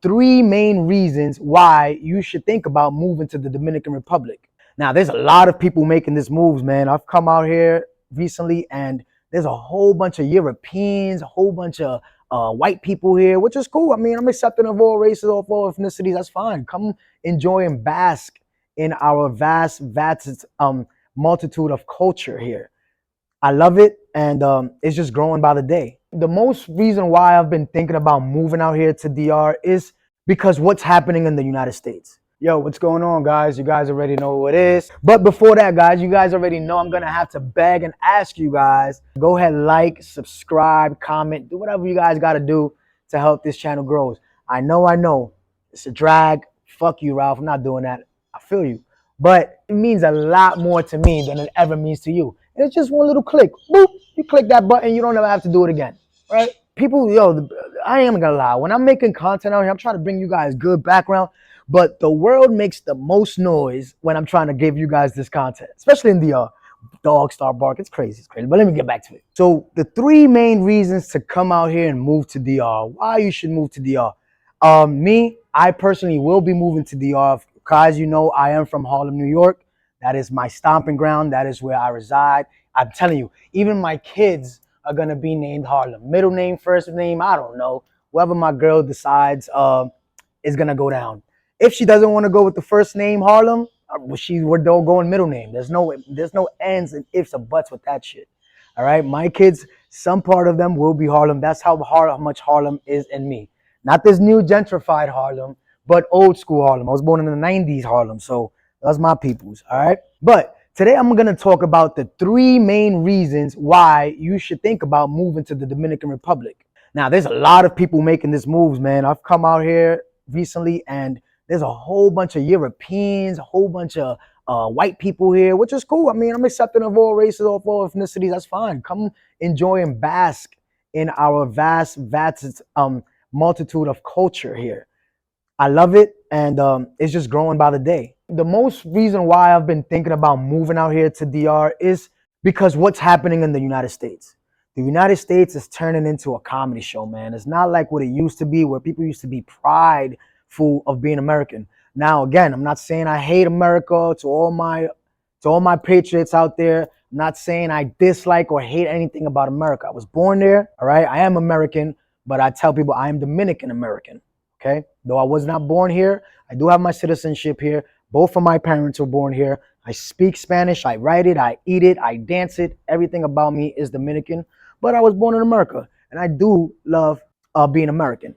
three main reasons why you should think about moving to the Dominican Republic. Now, there's a lot of people making this moves, man. I've come out here recently and there's a whole bunch of Europeans, a whole bunch of white people here, which is cool. I mean, I'm accepting of all races, of all ethnicities. That's fine. Come enjoy and bask in our vast multitude of culture here. I love it, and it's just growing by the day. The most reason why I've been thinking about moving out here to DR is because what's happening in the United States. Yo, what's going on, guys? You guys already know what it is. But before that, guys, you guys already know I'm going to have to beg and ask you guys. Go ahead, like, subscribe, comment, do whatever you guys got to do to help this channel grow. I know. It's a drag. Fuck you, Ralph. I'm not doing that. I feel you. But it means a lot more to me than it ever means to you. And it's just one little click. Boop. You click that button, you don't ever have to do it again. Right? People, yo, I ain't gonna lie. When I'm making content out here, I'm trying to bring you guys good background. But the world makes the most noise when I'm trying to give you guys this content, especially in the dogs start barking. It's crazy. But let me get back to it. So the three main reasons to come out here and move to DR, why you should move to DR. I personally will be moving to DR. Because you know, I am from Harlem, New York. That is my stomping ground. That is where I reside. I'm telling you, even my kids are going to be named Harlem. Middle name, first name, I don't know. Whoever my girl decides is going to go down. If she doesn't want to go with the first name Harlem, we're going middle name. There's no ands and ifs or buts with that shit. All right, my kids, some part of them will be Harlem. That's how much Harlem is in me. Not this new gentrified Harlem, but old school Harlem. I was born in the 90s Harlem, so that's my peoples, all right? But today I'm going to talk about the three main reasons why you should think about moving to the Dominican Republic. Now, there's a lot of people making this moves, man. I've come out here recently and there's a whole bunch of Europeans, a whole bunch of white people here, which is cool. I mean, I'm accepting of all races, of all ethnicities. That's fine. Come enjoy and bask in our vast multitude of culture here. I love it, and it's just growing by the day. The most reason why I've been thinking about moving out here to DR is because what's happening in the United States. The United States is turning into a comedy show, man. It's not like what it used to be, where people used to be prideful of being American. Now, again, I'm not saying I hate America. To all my patriots out there, I'm not saying I dislike or hate anything about America. I was born there, all right? I am American, but I tell people I am Dominican American. Okay, though I was not born here, I do have my citizenship here. Both of my parents were born here. I speak Spanish, I write it, I eat it, I dance it. Everything about me is Dominican, but I was born in America, and I do love being American.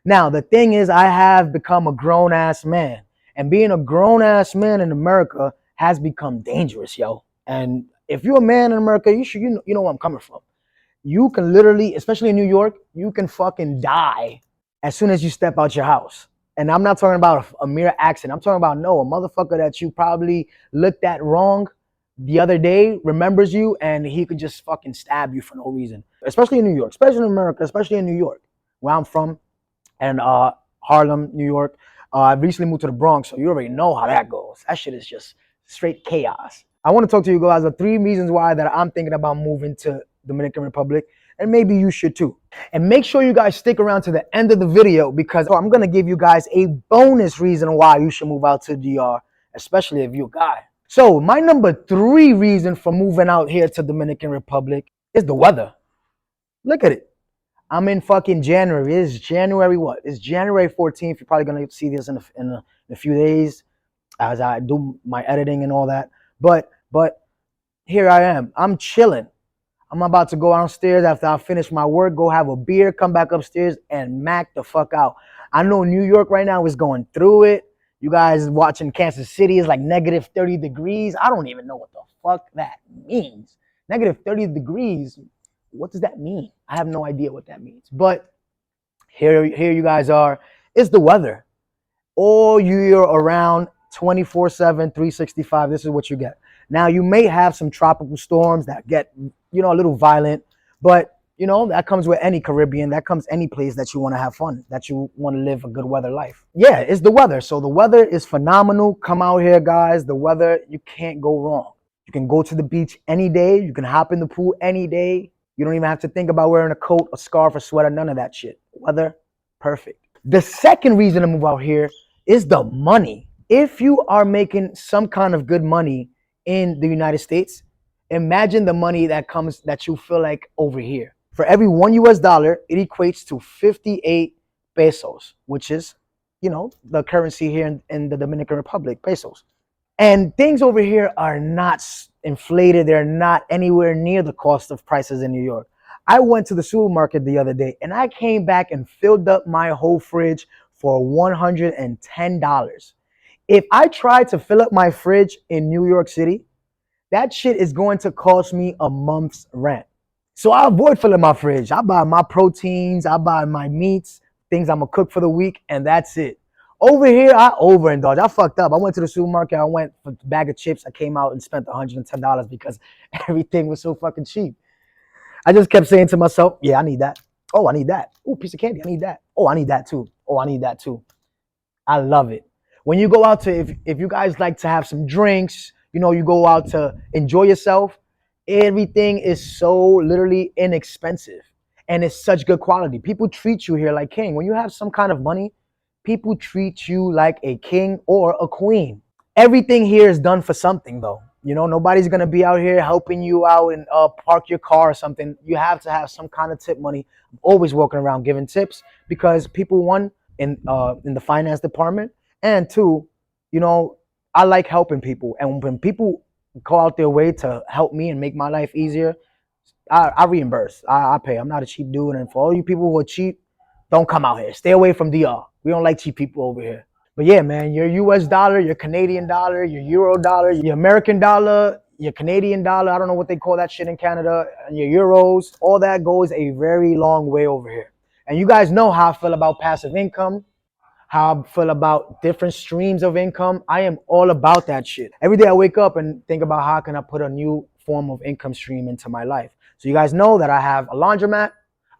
Now, the thing is, I have become a grown-ass man, and being a grown-ass man in America has become dangerous, yo. And if you're a man in America, you know where I'm coming from. You can literally, especially in New York, you can fucking die as soon as you step out your house. And I'm not talking about a mere accident. I'm talking about, no, a motherfucker that you probably looked at wrong the other day remembers you, and he could just fucking stab you for no reason. Especially in New York, especially in America, especially in New York, where I'm from, and Harlem, New York. I recently moved to the Bronx, so you already know how that goes. That shit is just straight chaos. I want to talk to you guys about three reasons why that I'm thinking about moving to Dominican Republic, and maybe you should too. And make sure you guys stick around to the end of the video, because I'm going to give you guys a bonus reason why you should move out to DR, especially if you're a guy. So my number three reason for moving out here to Dominican Republic is the weather. Look at it. I'm in fucking January. It's January what? It's January 14th. You're probably going to see this in a few days as I do my editing and all that. But here I am. I'm chilling. I'm about to go downstairs after I finish my work, go have a beer, come back upstairs, and mac the fuck out. I know New York right now is going through it. You guys watching Kansas City is like negative 30 degrees. I don't even know what the fuck that means. Negative 30 degrees. What does that mean? I have no idea what that means. But here you guys are. It's the weather. All year around, 24/7, 365. This is what you get. Now, you may have some tropical storms that get, a little violent, but, that comes with any Caribbean. That comes any place that you want to have fun, that you want to live a good weather life. Yeah, it's the weather. So the weather is phenomenal. Come out here, guys. The weather, you can't go wrong. You can go to the beach any day. You can hop in the pool any day. You don't even have to think about wearing a coat, a scarf, a sweater, none of that shit. Weather, perfect. The second reason to move out here is the money. If you are making some kind of good money in the United States, imagine the money that comes that you feel like over here. For every $1, it equates to 58 pesos, which is, the currency here in the Dominican Republic, pesos. And things over here are not inflated. They're not anywhere near the cost of prices in New York. I went to the supermarket the other day and I came back and filled up my whole fridge for $110. If I try to fill up my fridge in New York City, that shit is going to cost me a month's rent. So I avoid filling my fridge. I buy my proteins, I buy my meats, things I'm gonna cook for the week, and that's it. Over here, I overindulge. I fucked up. I went to the supermarket. I went for a bag of chips. I came out and spent $110 because everything was so fucking cheap. I just kept saying to myself, yeah, I need that. Oh, I need that. Oh, piece of candy. I need that. Oh, I need that too. Oh, I need that too. I love it. When you go out to, if you guys like to have some drinks, you go out to enjoy yourself, everything is so literally inexpensive and it's such good quality. People treat you here like king. When you have some kind of money, people treat you like a king or a queen. Everything here is done for something though. Nobody's gonna be out here helping you out and park your car or something. You have to have some kind of tip money. I'm always walking around giving tips because people, one, in the finance department, and two, I like helping people. And when people go out their way to help me and make my life easier, I reimburse. I pay. I'm not a cheap dude. And for all you people who are cheap, don't come out here. Stay away from DR. We don't like cheap people over here. But yeah, man, your US dollar, your Canadian dollar, your Euro dollar, your American dollar, your Canadian dollar, I don't know what they call that shit in Canada, and your euros, all that goes a very long way over here. And you guys know how I feel about passive income, how I feel about different streams of income. I am all about that shit. Every day I wake up and think about how can I put a new form of income stream into my life. So you guys know that I have a laundromat,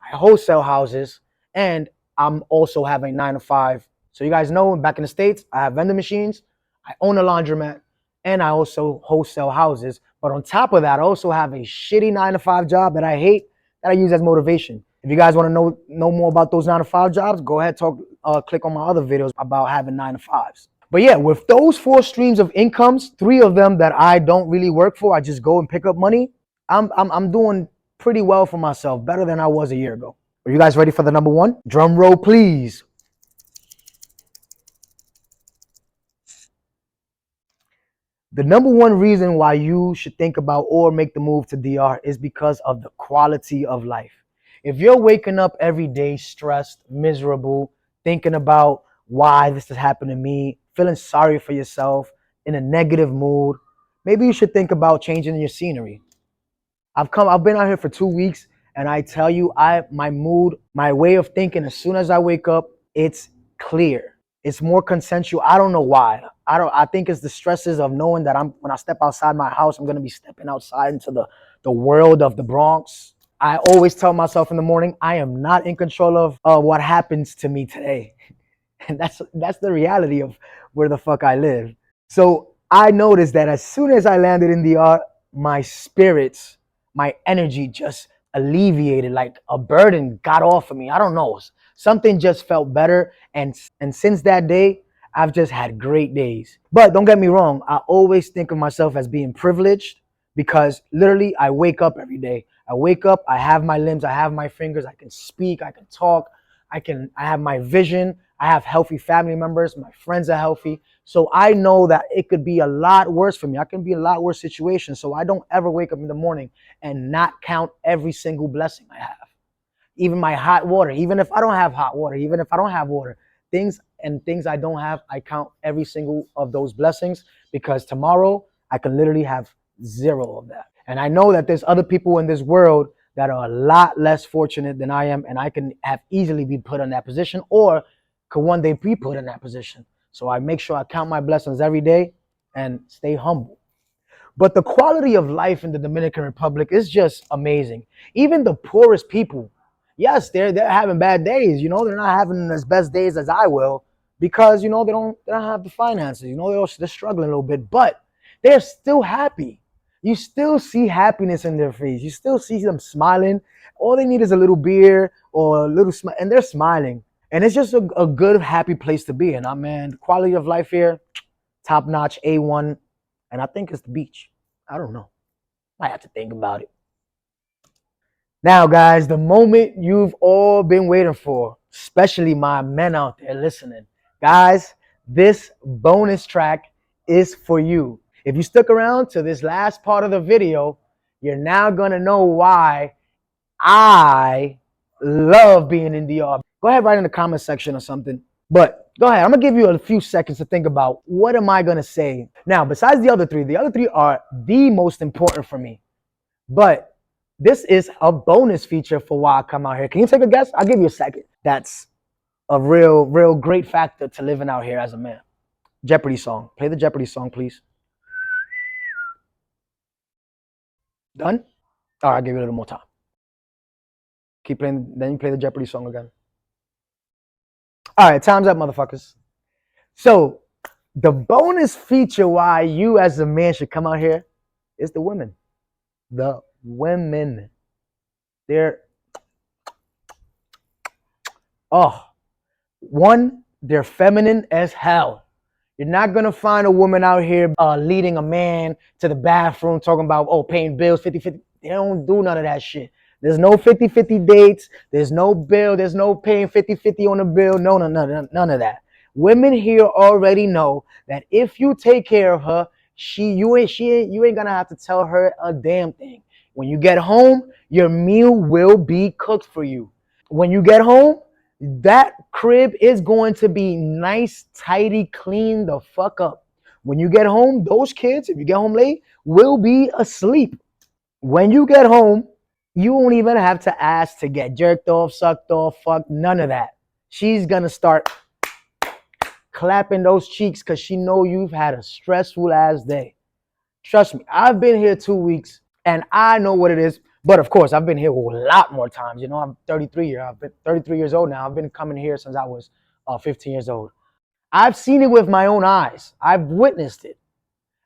I wholesale houses, and I'm also having 9 to 5. So you guys know back in the States, I have vending machines, I own a laundromat, and I also wholesale houses. But on top of that, I also have a shitty 9 to 5 job that I hate that I use as motivation. If you guys want to know more about those 9 to 5 jobs, go ahead, click on my other videos about having 9 to 5s. But yeah, with those 4 streams of incomes, 3 of them that I don't really work for, I just go and pick up money. I'm doing pretty well for myself, better than I was a year ago. Are you guys ready for the number 1? Drum roll, please. The number 1 reason why you should think about or make the move to DR is because of the quality of life. If you're waking up every day stressed, miserable, thinking about why this has happened to me, feeling sorry for yourself, in a negative mood, maybe you should think about changing your scenery. I've been out here for 2 weeks, and I tell you, my mood, my way of thinking, as soon as I wake up, it's clear. It's more consensual. I don't know why. I think it's the stresses of knowing that when I step outside my house, I'm gonna be stepping outside into the world of the Bronx. I always tell myself in the morning, I am not in control of what happens to me today. And that's the reality of where the fuck I live. So I noticed that as soon as I landed in the art, my spirits, my energy just alleviated, like a burden got off of me. I don't know. Something just felt better. And since that day, I've just had great days. But don't get me wrong, I always think of myself as being privileged because literally I wake up every day. I wake up, I have my limbs, I have my fingers, I can speak, I can talk, I have my vision, I have healthy family members, my friends are healthy. So I know that it could be a lot worse for me. I can be in a lot worse situation. So I don't ever wake up in the morning and not count every single blessing I have. Even my hot water, even if I don't have hot water, even if I don't have water, things I don't have, I count every single of those blessings because tomorrow I can literally have 0 of that. And I know that there's other people in this world that are a lot less fortunate than I am, and I can have easily be put in that position or could one day be put in that position. So I make sure I count my blessings every day and stay humble. But the quality of life in the Dominican Republic is just amazing. Even the poorest people, yes, they're having bad days. They're not having as best days as I will because they don't have the finances. They're struggling a little bit, but they're still happy. You still see happiness in their face. You still see them smiling. All they need is a little beer or a little smile, and they're smiling. And it's just a good, happy place to be in. I mean, the quality of life here, top notch, A1. And I think it's the beach. I don't know. I have to think about it. Now, guys, the moment you've all been waiting for, especially my men out there listening. Guys, this bonus track is for you. If you stuck around to this last part of the video, you're now going to know why I love being in DR. Go ahead, write in the comment section or something. But go ahead. I'm going to give you a few seconds to think about what am I going to say. Now, besides the other three are the most important for me. But this is a bonus feature for why I come out here. Can you take a guess? I'll give you a second. That's a real great factor to living out here as a man. Jeopardy song. Play the Jeopardy song, please. Done? All right, I'll give you a little more time. Keep playing, then you play the Jeopardy song again. All right, time's up, motherfuckers. So, the bonus feature why you as a man should come out here is the women. The women. They're, they're feminine as hell. You're not going to find a woman out here leading a man to the bathroom talking about, paying bills 50-50. They don't do none of that shit. There's no 50-50 dates. There's no bill. There's no paying 50-50 on the bill. No, none of that. Women here already know that if you take care of her, you ain't gonna have to tell her a damn thing. When you get home, your meal will be cooked for you. When you get home, that crib is going to be nice, tidy, clean the fuck up. When you get home, those kids, if you get home late, will be asleep. When you get home, you won't even have to ask to get jerked off, sucked off, fucked, none of that. She's gonna start clapping those cheeks because she know you've had a stressful ass day. Trust me, I've been here 2 weeks and I know what it is. But of course, I've been here a lot more times. You know, I'm 33 years. I've been 33 years old now. I've been coming here since I was 15 years old. I've seen it with my own eyes. I've witnessed it.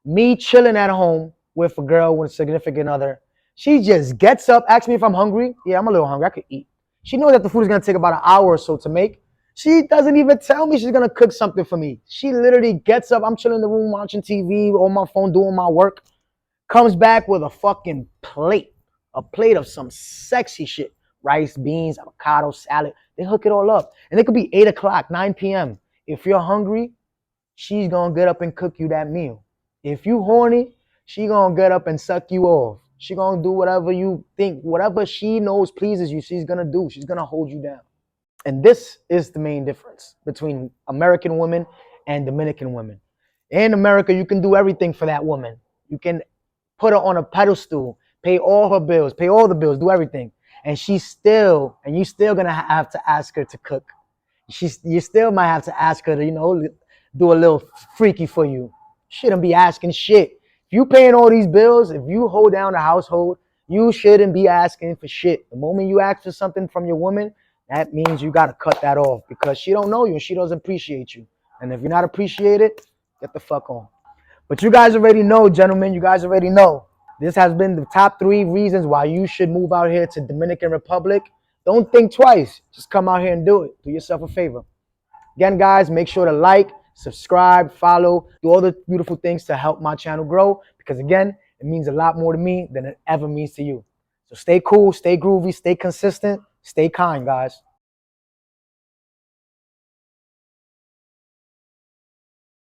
Me chilling at home with a girl, with a significant other. She just gets up, asks me if I'm hungry. Yeah, I'm a little hungry. I could eat. She knows that the food is going to take about an hour or so to make. She doesn't even tell me she's going to cook something for me. She literally gets up. I'm chilling in the room watching TV, on my phone, doing my work. Comes back with a fucking plate. A plate of some sexy shit. Rice, beans, avocado, salad. They hook it all up. And it could be 8 o'clock, 9 p.m. If you're hungry, she's going to get up and cook you that meal. If you horny, she going to get up and suck you off. She going to do whatever you think. Whatever she knows pleases you, she's going to do. She's going to hold you down. And this is the main difference between American women and Dominican women. In America, you can do everything for that woman. You can put her on a pedestal, pay all her bills, pay all the bills, do everything. And you still gonna have to ask her to cook. You still might have to ask her to, do a little freaky for you. Shouldn't be asking shit. If you paying all these bills, if you hold down the household, you shouldn't be asking for shit. The moment you ask for something from your woman, that means you gotta cut that off because she don't know you and she doesn't appreciate you. And if you're not appreciated, get the fuck on. But you guys already know, gentlemen, you guys already know. This has been the top 3 reasons why you should move out here to Dominican Republic. Don't think twice. Just come out here and do it. Do yourself a favor. Again, guys, make sure to like, subscribe, follow, do all the beautiful things to help my channel grow. Because again, it means a lot more to me than it ever means to you. So stay cool, stay groovy, stay consistent, stay kind, guys.